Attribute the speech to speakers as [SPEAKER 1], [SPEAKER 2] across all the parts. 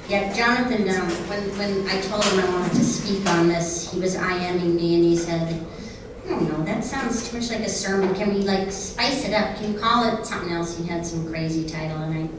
[SPEAKER 1] Yeah, Jonathan, when I told him I wanted to speak on this, he was IMing me and he said, I don't know, that sounds too much like a sermon. Can we like spice it up? Can you call it something else? He had some crazy title and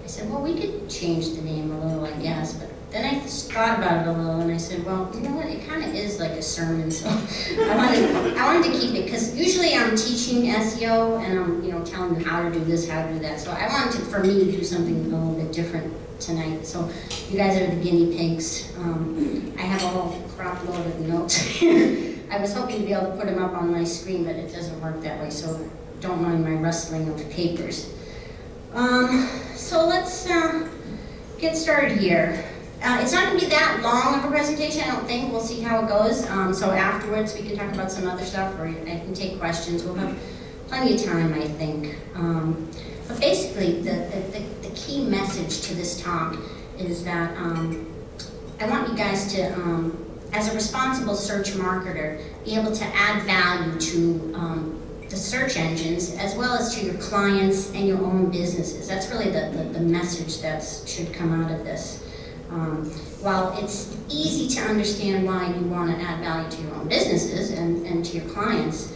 [SPEAKER 1] I said, well, we could change the name a little, I guess. But then I thought about it a little and I said, well, you know what, it kind of is like a sermon. So I wanted to keep it, because usually I'm teaching SEO and I'm telling you how to do this, how to do that. So I wanted to, for me, to do something a little bit different tonight. So you guys are the guinea pigs. I have a whole crop load of notes here. I was hoping to be able to put them up on my screen, but it doesn't work that way, so don't mind my rustling of papers. So let's get started here. It's not going to be that long of a presentation, I don't think. We'll see how it goes. So afterwards we can talk about some other stuff, or I can take questions. We'll have plenty of time, I think. But basically, the key message to this talk is that I want you guys to, as a responsible search marketer, be able to add value to the search engines as well as to your clients and your own businesses. That's really the message that should come out of this. While it's easy to understand why you want to add value to your own businesses and to your clients,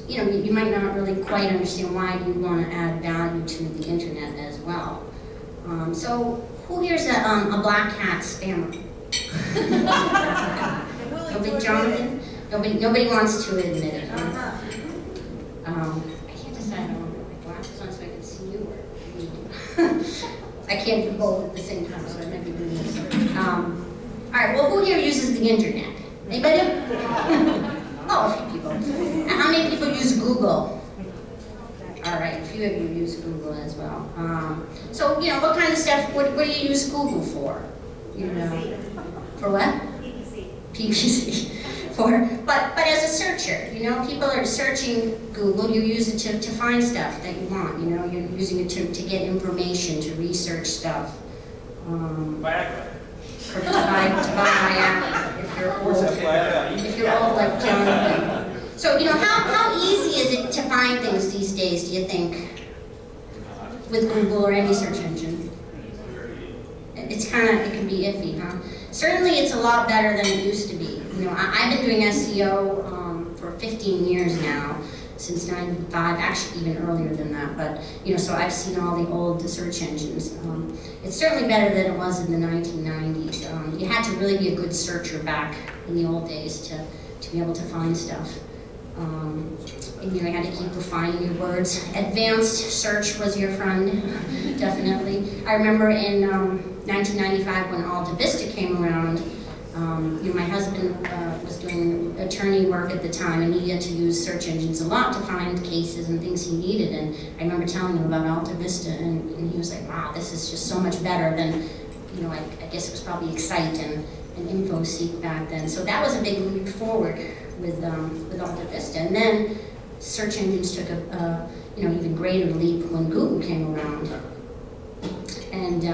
[SPEAKER 1] you might not really quite understand why you want to add value to the internet as well. So who here's a black hat spammer? Nobody, Jonathan? Nobody wants to admit it. I can't decide if I want to put my glasses on so I can see you or I can't do both at the same time, so I might be doing this. Alright, well, who here uses the internet? Anybody? Oh, a few people. And how many people use Google? Alright, a few of you use Google as well. So, what kind of stuff, what do you use Google for? For what? PPC. But as a searcher, people are searching Google, you use it to find stuff that you want, you're using it to get information, to research stuff.
[SPEAKER 2] Viagra.
[SPEAKER 1] Or to buy Viagra, if you're old like Jonathan. So, how easy is it to find things these days, do you think, with Google or any search engine? It can be iffy, huh? Certainly it's a lot better than it used to be. I've been doing SEO for 15 years now, since '95, actually even earlier than that, but, so I've seen all the old search engines. It's certainly better than it was in the 1990s. You had to really be a good searcher back in the old days to be able to find stuff. And you had to keep refining your words. Advanced search was your friend, definitely. I remember in 1995 when Alta Vista came around, my husband was doing attorney work at the time, and he had to use search engines a lot to find cases and things he needed. And I remember telling him about Alta Vista, and he was like, wow, this is just so much better than, I guess it was probably Excite and InfoSeek back then. So that was a big leap forward with Alta Vista. And then search engines took a even greater leap when Google came around. And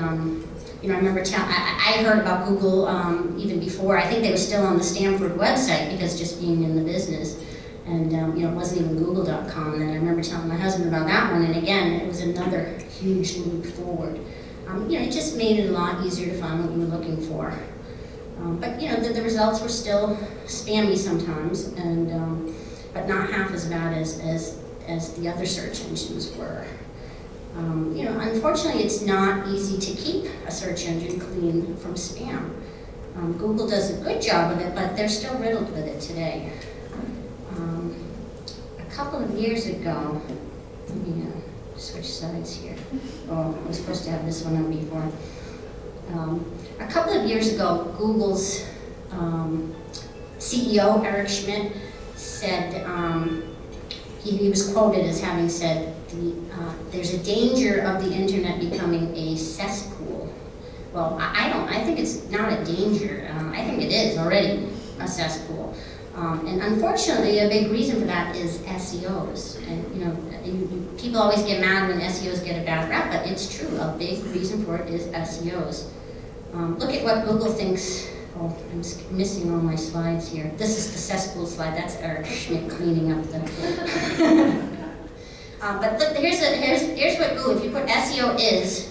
[SPEAKER 1] I remember I heard about Google even before. I think they were still on the Stanford website, because just being in the business. And it wasn't even google.com then. I remember telling my husband about that one, and again, it was another huge leap forward. It just made it a lot easier to find what you were looking for. But the results were still spammy sometimes, and but not half as bad as the other search engines were. Unfortunately, it's not easy to keep a search engine clean from spam. Google does a good job of it, but they're still riddled with it today. A couple of years ago, let me switch sides here. Oh, I was supposed to have this one on before. A couple of years ago, Google's CEO, Eric Schmidt, said, he was quoted as having said, there's a danger of the internet becoming a cesspool. Well, I think it's not a danger. I think it is already a cesspool. And unfortunately, a big reason for that is SEOs. And people always get mad when SEOs get a bad rap, but it's true. A big reason for it is SEOs. Look at what Google thinks. Oh, I'm missing all my slides here. This is the cesspool slide. That's Eric Schmidt cleaning up the. But look, here's what Google. If you put SEO is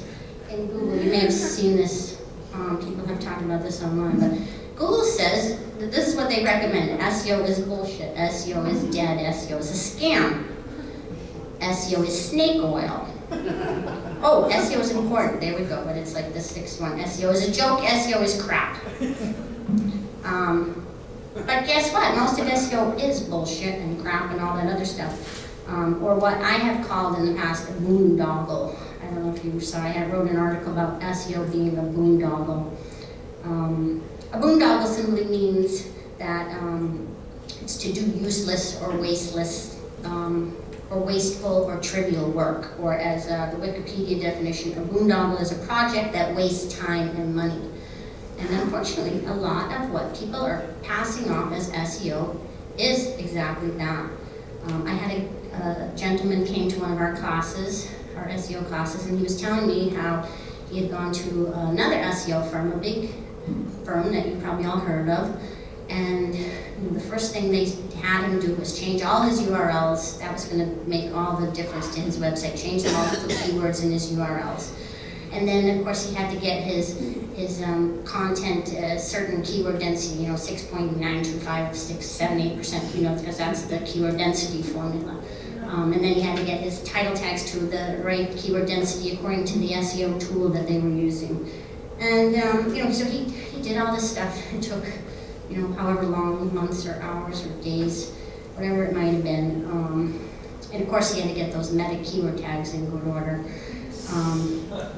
[SPEAKER 1] in Google, you may have seen this, people have talked about this online, but Google says that this is what they recommend. SEO is bullshit, SEO is dead, SEO is a scam, SEO is snake oil. Oh, SEO is important, there we go, but it's like the sixth one. SEO is a joke, SEO is crap. But guess what? Most of SEO is bullshit and crap and all that other stuff. Or what I have called in the past a boondoggle. I don't know if you saw, I wrote an article about SEO being a boondoggle. A boondoggle simply means that it's to do useless or wasteless or wasteful or trivial work. Or as the Wikipedia definition, a boondoggle is a project that wastes time and money. And unfortunately, a lot of what people are passing off as SEO is exactly that. I had a gentleman came to one of our classes, our SEO classes, and he was telling me how he had gone to another SEO firm, a big firm that you probably all heard of, and the first thing they had him do was change all his URLs. That was going to make all the difference to his website, change them all to the keywords in his URLs. And then, of course, he had to get his content certain keyword density, 6.925678%, because that's the keyword density formula. And then he had to get his title tags to the right keyword density according to the SEO tool that they were using. And, so he did all this stuff. It took, however long, months or hours or days, whatever it might have been. And of course, he had to get those meta keyword tags in good order.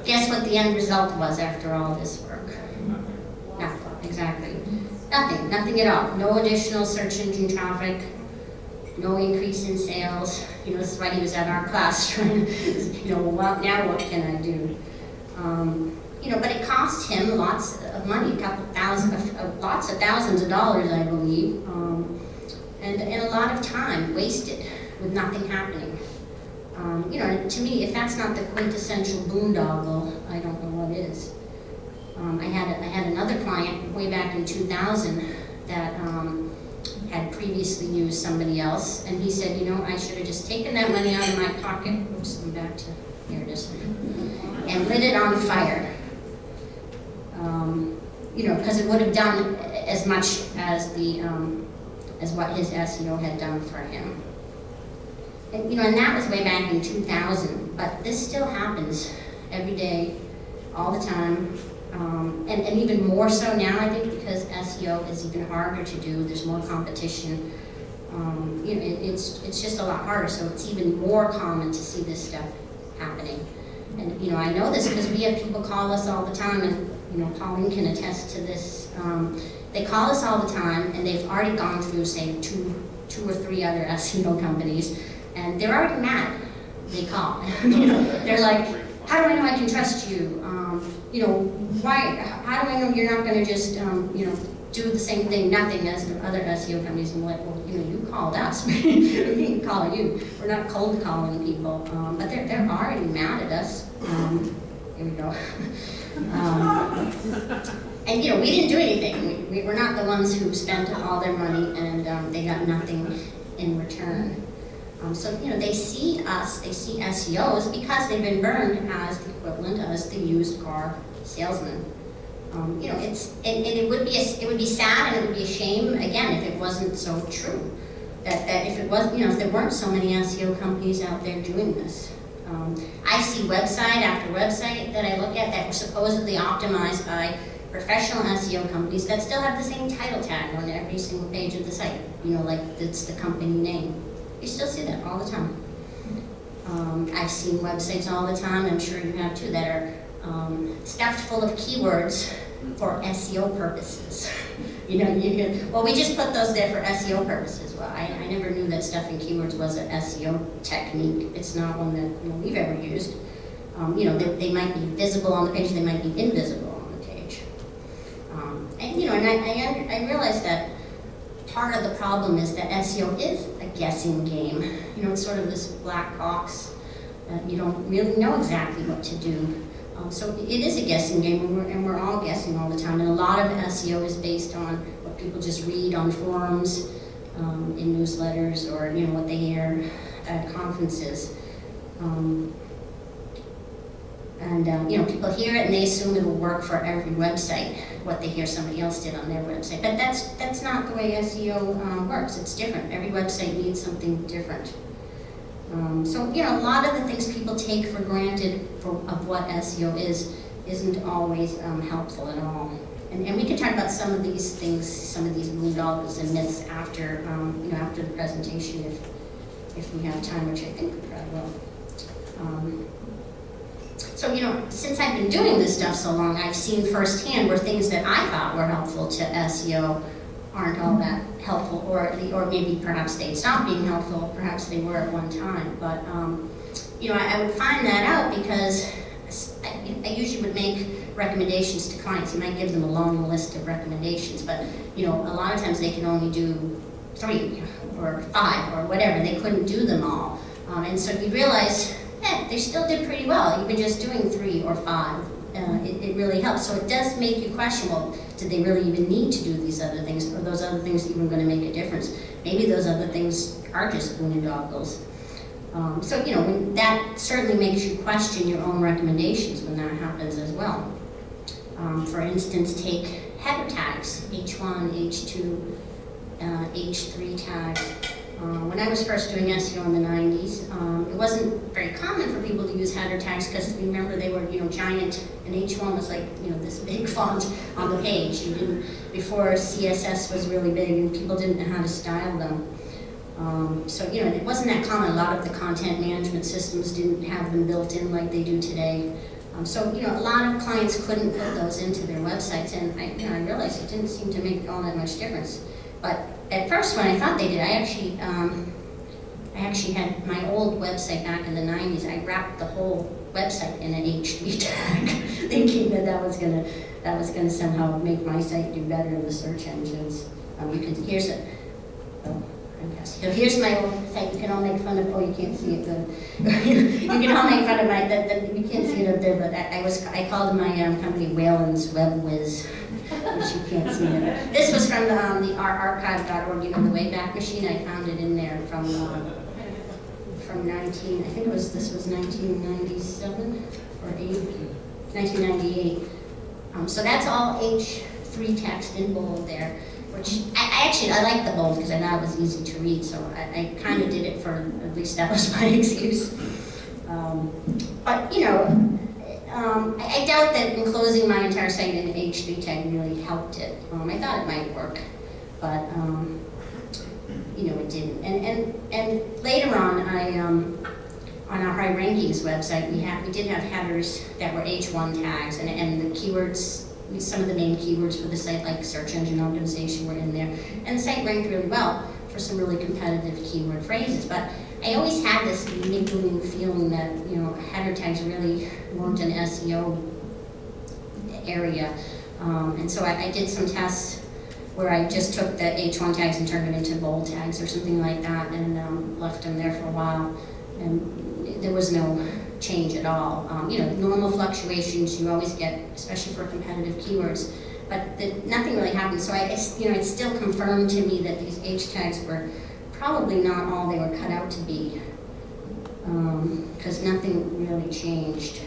[SPEAKER 1] Guess what the end result was after all this work? Nothing, exactly. Nothing at all. No additional search engine traffic, no increase in sales. This is why he was at our class trying to, well, now what can I do? But it cost him lots of money, lots of thousands of dollars, I believe, and a lot of time wasted with nothing happening. To me, if that's not the quintessential boondoggle, I don't know what is. I had another client way back in 2000 that had previously used somebody else, and he said, I should have just taken that money out of my pocket. Oops, I'm back to here it is, and lit it on fire. Because it would have done as much as as what his SEO had done for him. And, and that was way back in 2000, but this still happens every day, all the time, and even more so now, I think, because SEO is even harder to do. There's more competition. It's just a lot harder, so it's even more common to see this stuff happening. And, I know this because we have people call us all the time, and, Pauline can attest to this. They call us all the time, and they've already gone through, say, two or three other SEO companies, and they're already mad. They call. They're like, how do I know I can trust you? Why? How do I know you're not going to just, do the same thing, nothing, as the other SEO companies? And like, well, you called us. We didn't call you. We're not cold calling people, but they're already mad at us. Here we go. And we didn't do anything. We were not the ones who spent all their money, and they got nothing in return. So, they see us, they see SEOs because they've been burned as the equivalent as the used car salesman. It would be sad, and it would be a shame, again, if it wasn't so true. That if it was, if there weren't so many SEO companies out there doing this. I see website after website that I look at that were supposedly optimized by professional SEO companies that still have the same title tag on every single page of the site. Like it's the company name. You still see that all the time. I've seen websites all the time, I'm sure you have too, that are stuffed full of keywords for SEO purposes. Well, we just put those there for SEO purposes. Well, I never knew that stuffing keywords was an SEO technique. It's not one that we've ever used. They might be visible on the page, they might be invisible on the page. And I realize that part of the problem is that SEO is a guessing game. It's sort of this black box that you don't really know exactly what to do. So it is a guessing game, and we're all guessing all the time. And a lot of SEO is based on what people just read on forums, in newsletters, or what they hear at conferences. And you know, people hear it and they assume it will work for every website, what they hear somebody else did on their website. But that's not the way SEO works. It's different. Every website needs something different. So you know, a lot of the things people take for granted of what SEO isn't always helpful at all. And we can talk about some of these things, some of these boondoggles and myths after you know, after the presentation if we have time, which I think we probably will. So, you know, since I've been doing this stuff so long, I've seen firsthand where things that I thought were helpful to SEO aren't all that helpful, or maybe perhaps they'd stop being helpful, perhaps they were at one time. But, you know, I would find that out because I usually would make recommendations to clients. You might give them a long list of recommendations, but, you know, a lot of times they can only do 3 or 5 or whatever. They couldn't do them all. And so you realize, they still did pretty well, even just doing 3 or 5. It really helps. So it does make you question, well, did they really even need to do these other things? Are those other things even going to make a difference? Maybe those other things are just boondoggles. So, you know, that certainly makes you question your own recommendations when that happens as well. For instance, take header tags, H1, H2, H3 tags. When I was first doing SEO in the 90s, it wasn't very common for people to use header tags because remember they were, you know, giant, and H1 was like, you know, this big font on the page. You didn't, before CSS was really big and people didn't know how to style them. So, you know, it wasn't that common. A lot of the content management systems didn't have them built in like they do today. So, you know, a lot of clients couldn't put those into their websites, and I realized it didn't seem to make all that much difference. But at first, when I thought they did, I actually had my old website back in the 90s. I wrapped the whole website in an H3 tag, thinking that was gonna somehow make my site do better in the search engines. Here's it. Oh, I guess. So here's my old site. You can all make fun of. Oh, you can't see it good. You can all make fun of my. You can't see it up there, but I called my company Whalen's WebWiz. Which you can't see it. This was from the archive.org, you know, the Wayback Machine. I found it in there from 1997 or 1998. So that's all H3 text in bold there, which I like the bold because I thought it was easy to read, so I kind of did it for, at least that was my excuse. But, you know, I doubt that enclosing my entire site in an H3 tag really helped it. I thought it might work, but you know, it didn't. And later on, on our high rankings website, we did have headers that were H1 tags, and the keywords, some of the main keywords for the site, like search engine optimization, were in there, and the site ranked really well for some really competitive keyword phrases. But I always had this niggling feeling that, you know, header tags really weren't an SEO area. And so I did some tests where I just took the H1 tags and turned them into bold tags or something like that, and left them there for a while. And there was no change at all. You know, normal fluctuations you always get, especially for competitive keywords, but nothing really happened. So you know, it still confirmed to me that these H tags were probably not all they were cut out to be, because nothing really changed.